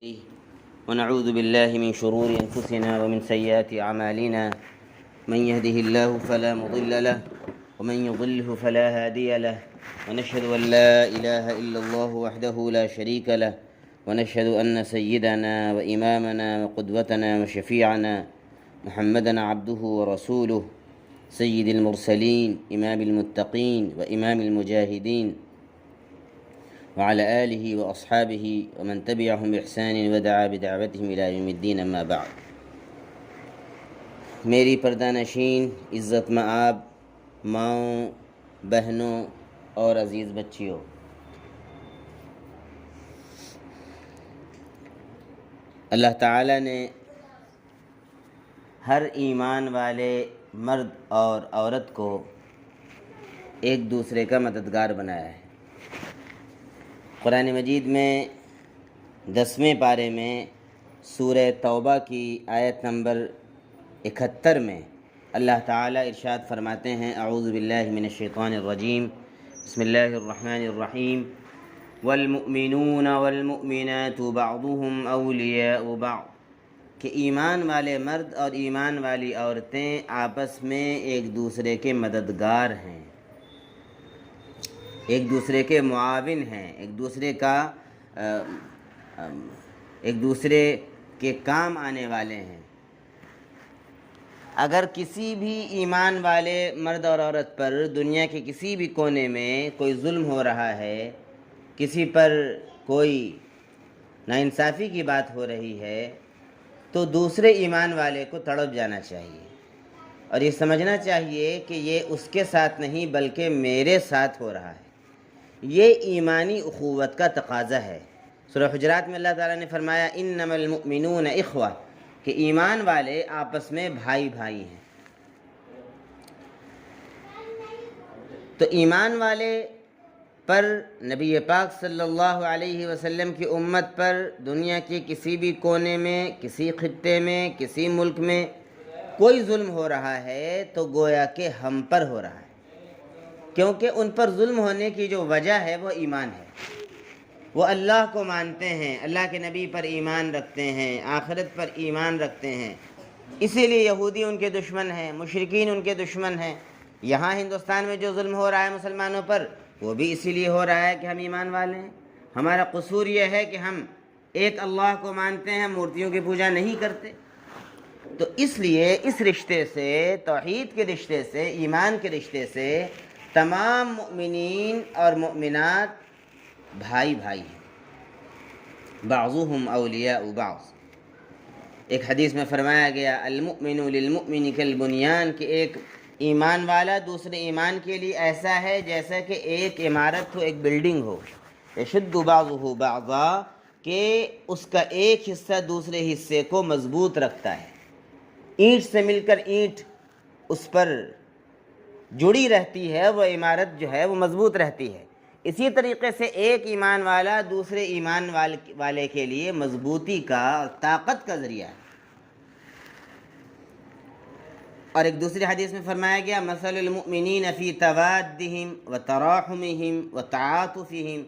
ونعوذ بالله من شرور أنفسنا ومن سيئات أعمالنا من يهده الله فلا مضل له ومن يضله فلا هادي له ونشهد أن لا إله إلا الله وحده لا شريك له ونشهد أن سيدنا وإمامنا وقدوتنا وشفيعنا محمدا عبده ورسوله سيد المرسلين إمام المتقين وإمام المجاهدين وعلى آله وأصحابه ومن تبعهم بإحسان ودعا بدعوتهم إلى يوم الدين أما بعد۔ میری پردہ نشین، عزت مآب ماؤں، بہنوں اور عزیز بچیوں، اللہ تعالیٰ نے ہر ایمان والے مرد اور عورت کو ایک دوسرے کا مددگار بنایا ہے۔ قرآن مجید میں 10ویں پارے میں سورہ توبہ کی آیت نمبر 71 میں اللہ تعالیٰ ارشاد فرماتے ہیں: اعوذ باللہ من الشیطان الرجیم، بسم اللہ الرحمن الرحیم، والمؤمنون والمؤمنات بعضهم اولیاء بعض، کہ ایمان والے مرد اور ایمان والی عورتیں آپس میں ایک دوسرے کے مددگار ہیں، ایک دوسرے کے معاون ہیں، ایک دوسرے کے کام آنے والے ہیں۔ اگر کسی بھی ایمان والے مرد اور عورت پر دنیا کے کسی بھی کونے میں کوئی ظلم ہو رہا ہے، کسی پر کوئی ناانصافی کی بات ہو رہی ہے، تو دوسرے ایمان والے کو تڑپ جانا چاہیے اور یہ سمجھنا چاہیے کہ یہ اس کے ساتھ نہیں بلکہ میرے ساتھ ہو رہا ہے۔ یہ ایمانی اخوت کا تقاضا ہے۔ سورہ حجرات میں اللہ تعالیٰ نے فرمایا: انما المؤمنون اخوہ، کہ ایمان والے آپس میں بھائی بھائی ہیں۔ تو ایمان والے پر نبی پاک صلی اللہ علیہ وسلم کی امت پر دنیا کے کسی بھی کونے میں، کسی خطے میں، کسی ملک میں کوئی ظلم ہو رہا ہے تو گویا کہ ہم پر ہو رہا ہے، کیونکہ ان پر ظلم ہونے کی جو وجہ ہے وہ ایمان ہے۔ وہ اللہ کو مانتے ہیں، اللہ کے نبی پر ایمان رکھتے ہیں، آخرت پر ایمان رکھتے ہیں، اسی لیے یہودی ان کے دشمن ہیں، مشرکین ان کے دشمن ہیں۔ یہاں ہندوستان میں جو ظلم ہو رہا ہے مسلمانوں پر، وہ بھی اسی لیے ہو رہا ہے کہ ہم ایمان والے ہیں۔ ہمارا قصور یہ ہے کہ ہم ایک اللہ کو مانتے ہیں، مورتیوں کی پوجا نہیں کرتے۔ تو اس لیے اس رشتے سے، توحید کے رشتے سے، ایمان کے رشتے سے تمام مؤمنین اور مؤمنات بھائی بھائی ہیں، بعضهم اولیاء بعض۔ ایک حدیث میں فرمایا گیا: المؤمن للمؤمن کالبنیان، کہ ایک ایمان والا دوسرے ایمان کے لیے ایسا ہے جیسا کہ ایک عمارت ہو، ایک بلڈنگ ہو، یشد بعضه بعضا، کہ اس کا ایک حصہ دوسرے حصے کو مضبوط رکھتا ہے۔ اینٹ سے مل کر اینٹ اس پر جڑی رہتی ہے، وہ عمارت جو ہے وہ مضبوط رہتی ہے۔ اسی طریقے سے ایک ایمان والا دوسرے ایمان والے کے لیے مضبوطی کا اور طاقت کا ذریعہ ہے۔ اور ایک دوسری حدیث میں فرمایا گیا: مثل المؤمنین فی توادہم وتراحمہم وتعاطفہم،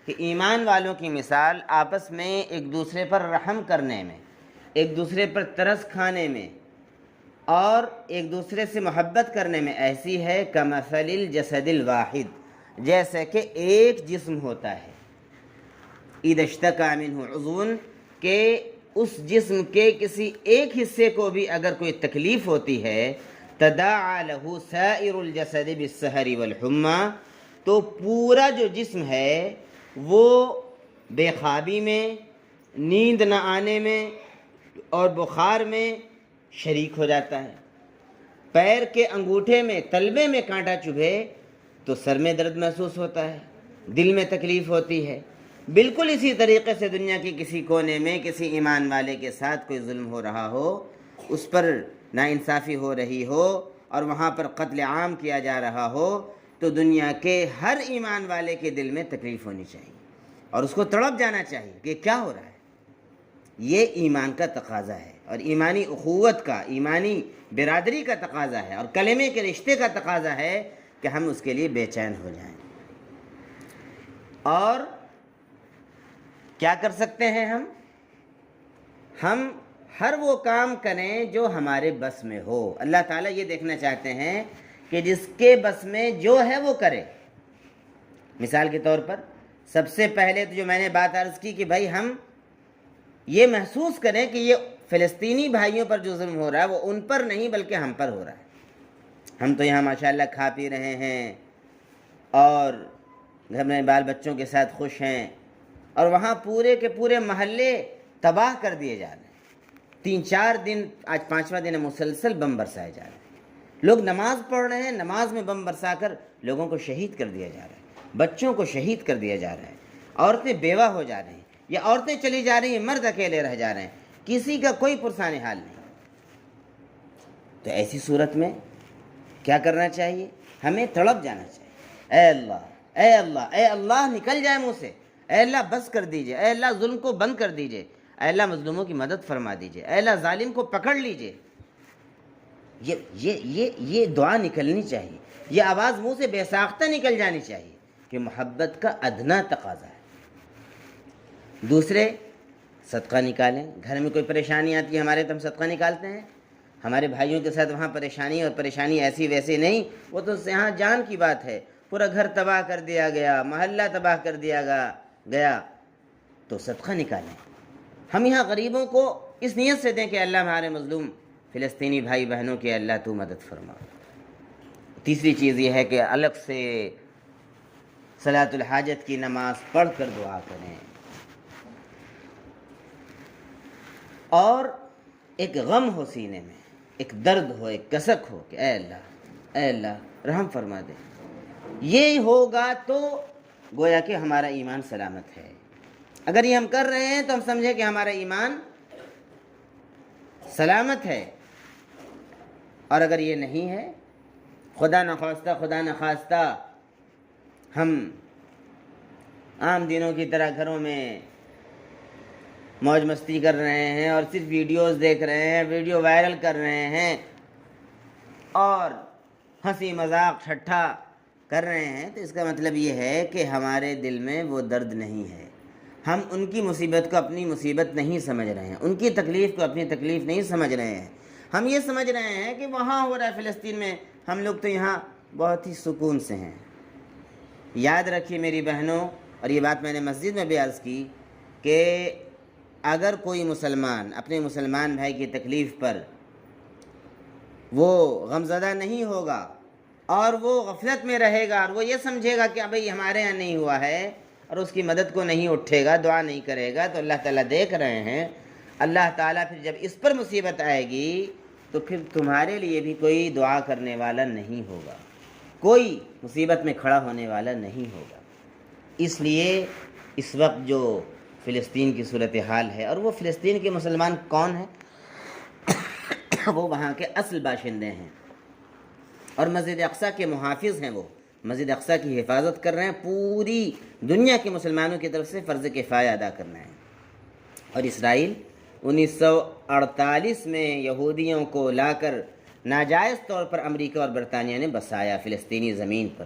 کہ ایمان والوں کی مثال آپس میں ایک دوسرے پر رحم کرنے میں، ایک دوسرے پر ترس کھانے میں اور ایک دوسرے سے محبت کرنے میں ایسی ہے کمثل الجسد الواحد، جیسے کہ ایک جسم ہوتا ہے، اذا اشتکى منہ عضو، کہ اس جسم کے کسی ایک حصے کو بھی اگر کوئی تکلیف ہوتی ہے، تداعى له سائر الجسد بالسہر والحمى، تو پورا جو جسم ہے وہ بے خوابی میں، نیند نہ آنے میں اور بخار میں شریک ہو جاتا ہے۔ پیر کے انگوٹھے میں، تلوے میں کانٹا چبھے تو سر میں درد محسوس ہوتا ہے، دل میں تکلیف ہوتی ہے۔ بالکل اسی طریقے سے دنیا کے کسی کونے میں کسی ایمان والے کے ساتھ کوئی ظلم ہو رہا ہو، اس پر ناانصافی ہو رہی ہو اور وہاں پر قتل عام کیا جا رہا ہو، تو دنیا کے ہر ایمان والے کے دل میں تکلیف ہونی چاہیے اور اس کو تڑپ جانا چاہیے کہ کیا ہو رہا ہے۔ یہ ایمان کا تقاضا ہے اور ایمانی اخوت کا، ایمانی برادری کا تقاضا ہے اور کلمے کے رشتے کا تقاضا ہے کہ ہم اس کے لیے بے چین ہو جائیں۔ اور کیا کر سکتے ہیں ہم؟ ہم ہر وہ کام کریں جو ہمارے بس میں ہو۔ اللہ تعالیٰ یہ دیکھنا چاہتے ہیں کہ جس کے بس میں جو ہے وہ کرے۔ مثال کے طور پر سب سے پہلے تو جو میں نے بات عرض کی کہ بھائی ہم یہ محسوس کریں کہ یہ فلسطینی بھائیوں پر جو ظلم ہو رہا ہے وہ ان پر نہیں بلکہ ہم پر ہو رہا ہے۔ ہم تو یہاں ماشاءاللہ کھا پی رہے ہیں اور گھر میں بال بچوں کے ساتھ خوش ہیں، اور وہاں پورے کے پورے محلے تباہ کر دیے جا رہے ہیں۔ 3-4 دن، آج 5واں دن ہے، مسلسل بم برسائے جا رہے ہیں۔ لوگ نماز پڑھ رہے ہیں، نماز میں بم برسا کر لوگوں کو شہید کر دیا جا رہا ہے، بچوں کو شہید کر دیا جا رہا ہے، عورتیں بیوہ ہو جا رہی ہیں، یا عورتیں چلی جا رہی ہیں، مرد اکیلے رہ جا رہے ہیں، کسی کا کوئی پرسان حال نہیں۔ تو ایسی صورت میں کیا کرنا چاہیے؟ ہمیں تڑپ جانا چاہیے، اے اللہ اے اللہ اے اللہ، نکل جائے منہ سے، اے اللہ بس کر دیجئے، اے اللہ ظلم کو بند کر دیجئے، اے اللہ مظلوموں کی مدد فرما دیجئے، اے اللہ ظالم کو پکڑ لیجئے۔ یہ دعا نکلنی چاہیے، یہ آواز منہ سے بے ساختہ نکل جانی چاہیے کہ محبت کا ادنا تقاضا ہے۔ دوسرے، صدقہ نکالیں۔ گھر میں کوئی پریشانی آتی ہے ہمارے تو ہم صدقہ نکالتے ہیں۔ ہمارے بھائیوں کے ساتھ وہاں پریشانی، اور پریشانی ایسی ویسی نہیں، وہ تو یہاں جان کی بات ہے، پورا گھر تباہ کر دیا گیا، محلہ تباہ کر دیا گیا، تو صدقہ نکالیں۔ ہم یہاں غریبوں کو اس نیت سے دیں کہ اللہ ہمارے مظلوم فلسطینی بھائی بہنوں کی اللہ تو مدد فرما۔ تیسری چیز یہ ہے کہ الگ سے صلاۃ الحاجت کی نماز پڑھ کر دعا کریں، اور ایک غم ہو سینے میں، ایک درد ہو، ایک کسک ہو کہ اے اللہ رحم فرما دے۔ یہ ہوگا تو گویا کہ ہمارا ایمان سلامت ہے۔ اگر یہ ہم کر رہے ہیں تو ہم سمجھیں کہ ہمارا ایمان سلامت ہے، اور اگر یہ نہیں ہے، خدا نخواستہ ہم عام دنوں کی طرح گھروں میں موج مستی کر رہے ہیں اور صرف ویڈیوز دیکھ رہے ہیں، ویڈیو وائرل کر رہے ہیں اور ہنسی مذاق ٹھٹھا کر رہے ہیں، تو اس کا مطلب یہ ہے کہ ہمارے دل میں وہ درد نہیں ہے۔ ہم ان کی مصیبت کو اپنی مصیبت نہیں سمجھ رہے ہیں، ان کی تکلیف کو اپنی تکلیف نہیں سمجھ رہے ہیں۔ ہم یہ سمجھ رہے ہیں کہ وہاں ہو رہا ہے فلسطین میں، ہم لوگ تو یہاں بہت ہی سکون سے ہیں۔ یاد رکھیے میری بہنوں، اور یہ بات میں نے مسجد میں بھی عرض کی، کہ اگر کوئی مسلمان اپنے مسلمان بھائی کی تکلیف پر وہ غمزدہ نہیں ہوگا اور وہ غفلت میں رہے گا، اور وہ یہ سمجھے گا کہ بھئی ہمارے یہاں نہیں ہوا ہے، اور اس کی مدد کو نہیں اٹھے گا، دعا نہیں کرے گا، تو اللہ تعالیٰ دیکھ رہے ہیں۔ اللہ تعالیٰ پھر جب اس پر مصیبت آئے گی تو پھر تمہارے لیے بھی کوئی دعا کرنے والا نہیں ہوگا، کوئی مصیبت میں کھڑا ہونے والا نہیں ہوگا۔ اس لیے اس وقت جو فلسطین کی صورتحال ہے، اور وہ فلسطین کے مسلمان کون ہیں؟ وہ وہاں کے اصل باشندے ہیں، اور مسجد اقصیٰ کے محافظ ہیں۔ وہ مسجد اقصیٰ کی حفاظت کر رہے ہیں، پوری دنیا کے مسلمانوں کی طرف سے فرض کفایہ ادا کرنا ہے۔ اور اسرائیل 1948 میں یہودیوں کو لا کر ناجائز طور پر امریکہ اور برطانیہ نے بسایا فلسطینی زمین پر۔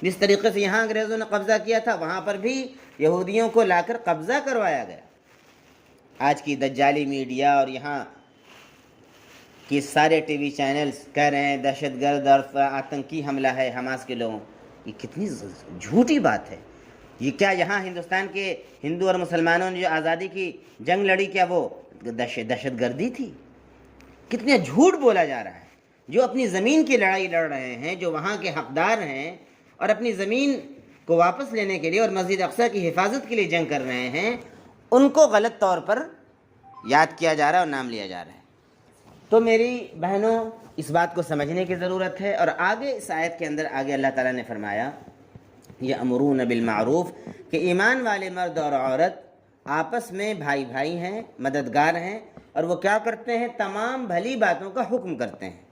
جس طریقے سے یہاں انگریزوں نے قبضہ کیا تھا، وہاں پر بھی یہودیوں کو لا کر قبضہ کروایا گیا۔ آج کی دجالی میڈیا اور یہاں کی سارے ٹی وی چینلز کہہ رہے ہیں دہشت گرد اور آتنکی حملہ ہے حماس کے لوگوں، یہ کتنی جھوٹی بات ہے۔ یہ کیا یہاں ہندوستان کے ہندو اور مسلمانوں نے جو آزادی کی جنگ لڑی، کیا وہ دہشت گردی تھی؟ کتنا جھوٹ بولا جا رہا ہے۔ جو اپنی زمین کی لڑائی لڑ رہے ہیں، جو وہاں کے حقدار ہیں اور اپنی زمین کو واپس لینے کے لیے اور مسجد اقصیٰ کی حفاظت کے لیے جنگ کر رہے ہیں، ان کو غلط طور پر یاد کیا جا رہا ہے اور نام لیا جا رہا ہے۔ تو میری بہنوں، اس بات کو سمجھنے کی ضرورت ہے۔ اور آگے اس آیت کے اندر آگے اللہ تعالیٰ نے فرمایا یأمرون بالمعروف، کہ ایمان والے مرد اور عورت آپس میں بھائی بھائی ہیں، مددگار ہیں، اور وہ کیا کرتے ہیں؟ تمام بھلی باتوں کا حکم کرتے ہیں۔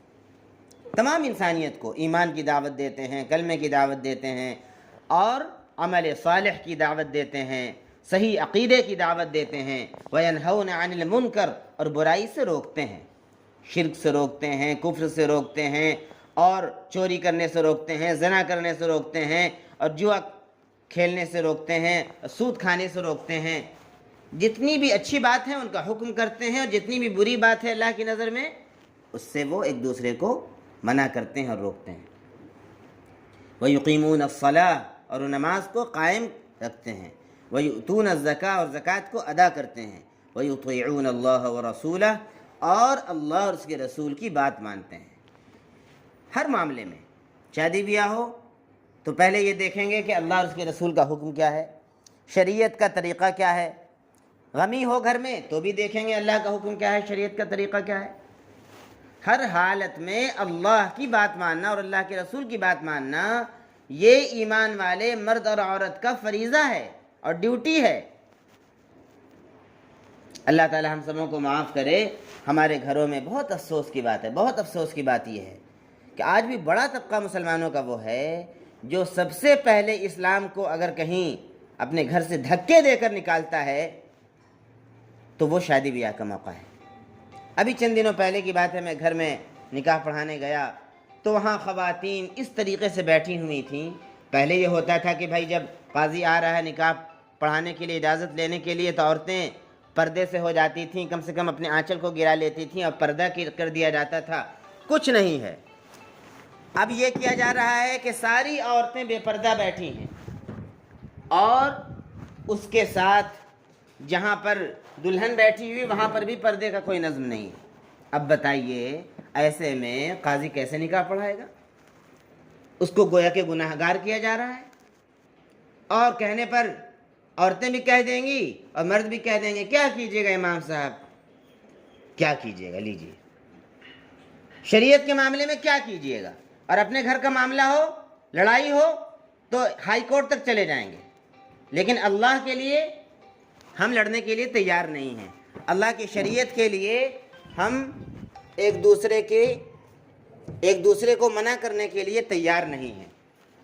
تمام انسانیت کو ایمان کی دعوت دیتے ہیں، کلمے کی دعوت دیتے ہیں، اور عمل صالح کی دعوت دیتے ہیں، صحیح عقیدے کی دعوت دیتے ہیں۔ وَيَنْهَوْنَ عَنِ الْمُنْكَرِ، اور برائی سے روکتے ہیں، شرک سے روکتے ہیں، کفر سے روکتے ہیں، اور چوری کرنے سے روکتے ہیں، زنا کرنے سے روکتے ہیں، اور جوا کھیلنے سے روکتے ہیں، سود کھانے سے روکتے ہیں۔ جتنی بھی اچھی بات ہے ان کا حکم کرتے ہیں، اور جتنی بھی بری بات ہے اللہ کی نظر میں اس سے وہ ایک دوسرے کو منع کرتے ہیں اور روکتے ہیں۔ وَيُقِيمُونَ الصَّلَاةَ، اور وہ نماز کو قائم رکھتے ہیں۔ وَيُؤْتُونَ الزَّكَاةَ، اور زکوٰۃ کو ادا کرتے ہیں۔ وَيُطِيعُونَ اللَّهَ وَرَسُولَهُ، اور اللہ اور اس کے رسول کی بات مانتے ہیں۔ ہر معاملے میں شادی بیاہ ہو تو پہلے یہ دیکھیں گے کہ اللہ اور اس کے رسول کا حکم کیا ہے، شریعت کا طریقہ کیا ہے۔ غمی ہو گھر میں تو بھی دیکھیں گے اللہ کا حکم کیا ہے، شریعت کا طریقہ کیا ہے۔ ہر حالت میں اللہ کی بات ماننا اور اللہ کے رسول کی بات ماننا، یہ ایمان والے مرد اور عورت کا فریضہ ہے اور ڈیوٹی ہے۔ اللہ تعالی ہم سبوں کو معاف کرے۔ ہمارے گھروں میں بہت افسوس کی بات ہے، بہت افسوس کی بات یہ ہے کہ آج بھی بڑا طبقہ مسلمانوں کا وہ ہے جو سب سے پہلے اسلام کو اگر کہیں اپنے گھر سے دھکے دے کر نکالتا ہے تو وہ شادی بیاہ کا موقع ہے۔ ابھی چند دنوں پہلے کی بات ہے، میں گھر میں نکاح پڑھانے گیا تو وہاں خواتین اس طریقے سے بیٹھی ہوئی تھیں۔ پہلے یہ ہوتا تھا کہ بھائی جب قاضی آ رہا ہے نکاح پڑھانے کے لیے، اجازت لینے کے لیے، تو عورتیں پردے سے ہو جاتی تھیں، کم سے کم اپنے آنچل کو گرا لیتی تھیں اور پردہ کر دیا جاتا تھا۔ کچھ نہیں ہے، اب یہ کیا جا رہا ہے کہ ساری عورتیں بے پردہ بیٹھی ہیں، اور اس کے ساتھ جہاں پر دلہن بیٹھی ہوئی وہاں پر بھی پردے کا کوئی نظم نہیں۔ اب بتائیے ایسے میں قاضی کیسے نکاح پڑھائے گا؟ اس کو گویا کہ گناہ گار کیا جا رہا ہے، اور کہنے پر عورتیں بھی کہہ دیں گی اور مرد بھی کہہ دیں گے کیا کیجیے گا امام صاحب، کیا کیجیے گا، لیجیے شریعت کے معاملے میں کیا کیجیے گا، اور اپنے گھر کا معاملہ ہو، لڑائی ہو تو ہائی کورٹ تک چلے جائیں گے، لیکن اللہ کے لیے ہم لڑنے کے لیے تیار نہیں ہیں۔ اللہ کی شریعت کے لیے ہم ایک دوسرے کو منع کرنے کے لیے تیار نہیں ہیں۔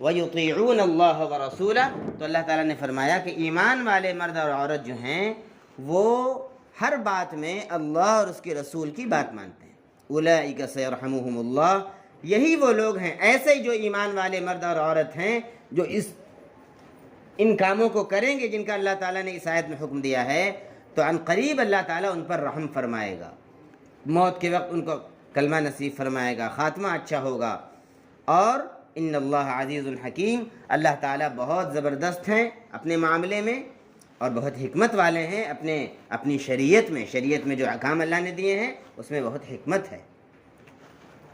وَيُطِيعُونَ اللَّهَ وَرَسُولَهُ، تو اللہ تعالیٰ نے فرمایا کہ ایمان والے مرد اور عورت جو ہیں وہ ہر بات میں اللہ اور اس کے رسول کی بات مانتے ہیں۔ أُولَٰئِكَ سَيَرْحَمُهُمُ اللَّهُ، یہی وہ لوگ ہیں، ایسے ہی جو ایمان والے مرد اور عورت ہیں جو ان کاموں کو کریں گے جن کا اللہ تعالیٰ نے اس آیت میں حکم دیا ہے، تو عن قریب اللہ تعالیٰ ان پر رحم فرمائے گا، موت کے وقت ان کو کلمہ نصیب فرمائے گا، خاتمہ اچھا ہوگا۔ اور ان اللہ عزیز الحکیم، اللہ تعالیٰ بہت زبردست ہیں اپنے معاملے میں اور بہت حکمت والے ہیں اپنی شریعت میں جو احکام اللہ نے دیے ہیں اس میں بہت حکمت ہے۔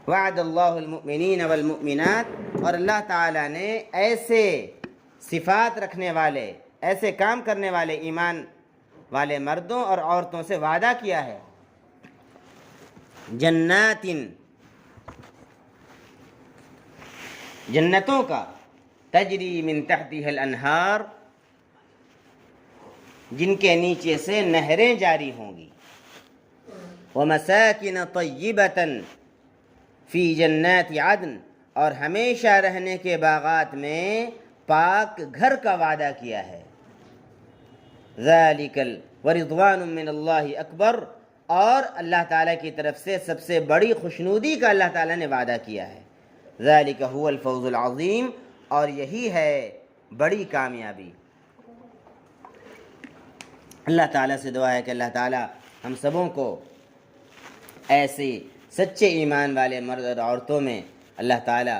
وعد اللہ المؤمنین والمؤمنات، اور اللہ تعالیٰ نے ایسے صفات رکھنے والے، ایسے کام کرنے والے ایمان والے مردوں اور عورتوں سے وعدہ کیا ہے، جنتوں کا، تجری من تحتها الانہار، جن کے نیچے سے نہریں جاری ہوں گی، ومساکن طیبۃ فی جنات عدن، اور ہمیشہ رہنے کے باغات میں پاک گھر کا وعدہ کیا ہے۔ ذالک ورضوان من اللہ اکبر، اور اللہ تعالیٰ کی طرف سے سب سے بڑی خوشنودی کا اللہ تعالیٰ نے وعدہ کیا ہے۔ ذالک هو الفوز العظیم، اور یہی ہے بڑی کامیابی۔ اللہ تعالیٰ سے دعا ہے کہ اللہ تعالیٰ ہم سبوں کو ایسے سچے ایمان والے مرد اور عورتوں میں اللہ تعالیٰ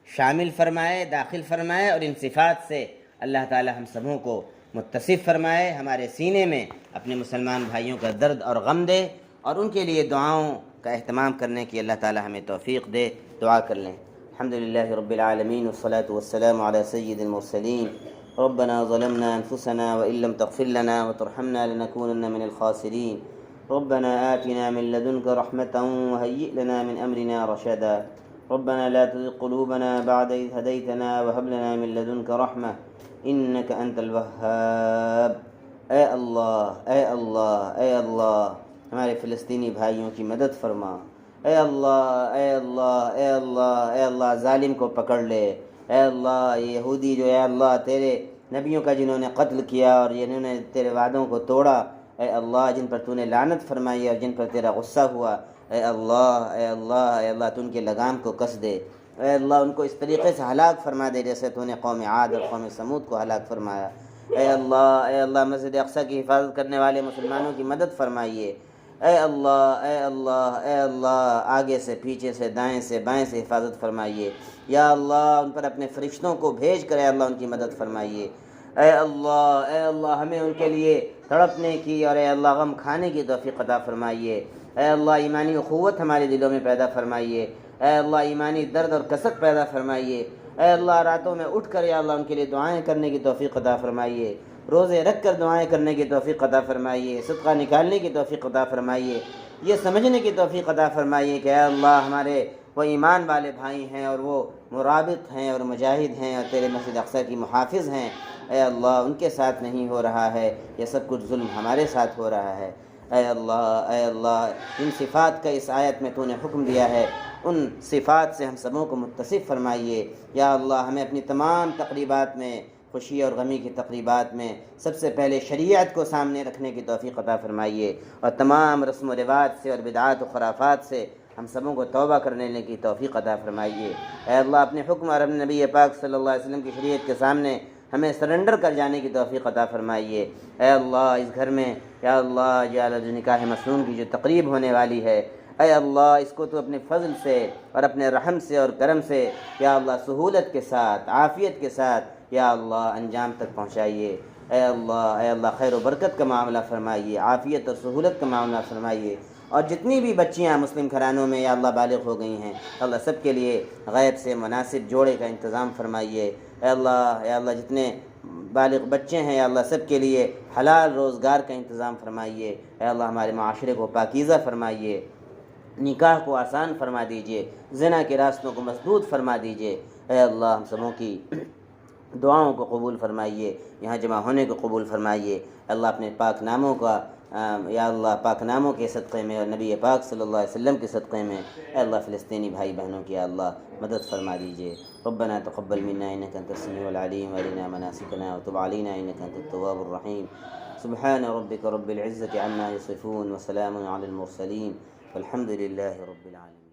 شامل فرمائے، داخل فرمائے، اور ان صفات سے اللہ تعالیٰ ہم سبوں کو متصف فرمائے، ہمارے سینے میں اپنے مسلمان بھائیوں کا درد اور غم دے، اور ان کے لیے دعاؤں کا اہتمام کرنے کی اللہ تعالیٰ ہمیں توفیق دے۔ دعا کر لیں۔ الحمدللہ رب العالمین، والصلاة والسلام علی سید المرسلین۔ ربنا ظلمنا انفسنا وان لم تغفر لنا وترحمنا لنكونن من الخاسرین۔ ربنا آتنا من لدنك رحمة وهيئ لنا من امرنا رشدا۔ ربنا لا تزغ قلوبنا بعد إذ هديتنا وهب لنا من لدنك رحمة انك انت الوهاب۔ اے اللہ، اے اللہ، اے اللہ، ہمارے فلسطینی بھائیوں کی مدد فرما۔ اے اللہ، اے اللہ، اے اللہ، اے اللہ، ظالم کو پکڑ لے۔ اے اللہ، یہ یہودی جو ہے اللہ تیرے نبیوں کا جنہوں نے قتل کیا اور جنہوں نے تیرے وعدوں کو توڑا، اے اللہ جن پر تو نے لعنت فرمائی اور جن پر تیرا غصہ ہوا، اے اللہ، اے اللہ، اے اللہ، تو ان کے لگام کو کس دے۔ اے اللہ، ان کو اس طریقے سے ہلاک فرما دے جیسے تو نے قوم عاد اور قوم سمود کو ہلاک فرمایا۔ اے اللہ مسجد اقصی کی حفاظت کرنے والے مسلمانوں کی مدد فرمائیے۔ اے اللہ اے اللہ آگے سے پیچھے سے دائیں سے بائیں سے حفاظت فرمائیے۔ یا اللہ ان پر اپنے فرشتوں کو بھیج کر اے اللہ ان کی مدد فرمائیے۔ اے اللہ ہمیں ان کے لیے تڑپنے کی اور اے اللہ غم کھانے کی توفیق عطا فرمائیے۔ اے اللہ ایمانی قوت ہمارے دلوں میں پیدا فرمائیے۔ اے اللہ ایمانی درد اور کسک پیدا فرمائیے۔ اے اللہ راتوں میں اٹھ کر یا اللہ ان کے لیے دعائیں کرنے کی توفیق عطا فرمائیے، روزے رکھ کر دعائیں کرنے کی توفیق عطا فرمائیے، صدقہ نکالنے کی توفیق عطا فرمائیے، یہ سمجھنے کی توفیق عطا فرمائیے کہ اے اللہ ہمارے وہ ایمان والے بھائی ہیں اور وہ مرابط ہیں اور مجاہد ہیں اور تیرے مسجد اقصی کی محافظ ہیں۔ اے اللہ ان کے ساتھ نہیں ہو رہا ہے، یہ سب کچھ ظلم ہمارے ساتھ ہو رہا ہے۔ اے اللہ ان صفات کا اس آیت میں تو نے حکم دیا ہے، ان صفات سے ہم سبوں کو متصف فرمائیے۔ یا اللہ ہمیں اپنی تمام تقریبات میں، خوشی اور غمی کی تقریبات میں سب سے پہلے شریعت کو سامنے رکھنے کی توفیق عطا فرمائیے، اور تمام رسم و رواج سے اور بدعات و خرافات سے ہم سبوں کو توبہ کرنے کی توفیق عطا فرمائیے۔ اے اللہ اپنے حکم اور اپنے نبی پاک صلی اللہ علیہ وسلم کی شریعت کے سامنے ہمیں سرنڈر کر جانے کی توفیق عطا فرمائیے۔ اے اللہ اس گھر میں یا اللہ جو نکاح مسنون کی جو تقریب ہونے والی ہے، اے اللہ اس کو تو اپنے فضل سے اور اپنے رحم سے اور کرم سے یا اللہ سہولت کے ساتھ، عافیت کے ساتھ یا اللہ انجام تک پہنچائیے۔ اے اللہ خیر و برکت کا معاملہ فرمائیے، عافیت اور سہولت کا معاملہ فرمائیے، اور جتنی بھی بچیاں مسلم گھرانوں میں یا اللہ بالغ ہو گئی ہیں اللہ سب کے لیے غیب سے مناسب جوڑے کا انتظام فرمائیے۔ اے اللہ جتنے بالغ بچے ہیں یا اللہ سب کے لیے حلال روزگار کا انتظام فرمائیے۔ اے اللہ ہمارے معاشرے کو پاکیزہ فرمائیے، نکاح کو آسان فرما دیجئے، زنا کے راستوں کو مسدود فرما دیجئے۔ اے اللہ ہم سبوں کی دعاؤں کو قبول فرمائیے، یہاں جمع ہونے کو قبول فرمائیے۔ اللہ اپنے پاک ناموں کا یا اللہ پاک ناموں کے صدقے میں اور نبی پاک صلی اللہ علیہ وسلم کے صدقے میں اے اللہ فلسطینی بھائی بہنوں کی اللہ مدد فرما دیجئے۔ ربنا تقبل منا انك انت السميع العليم وارنا مناسكنا وتب علينا انك انت التواب الرحيم۔ سبحان ربك رب العزة عما يصفون وسلام على المرسلين والحمد لله رب العالمين۔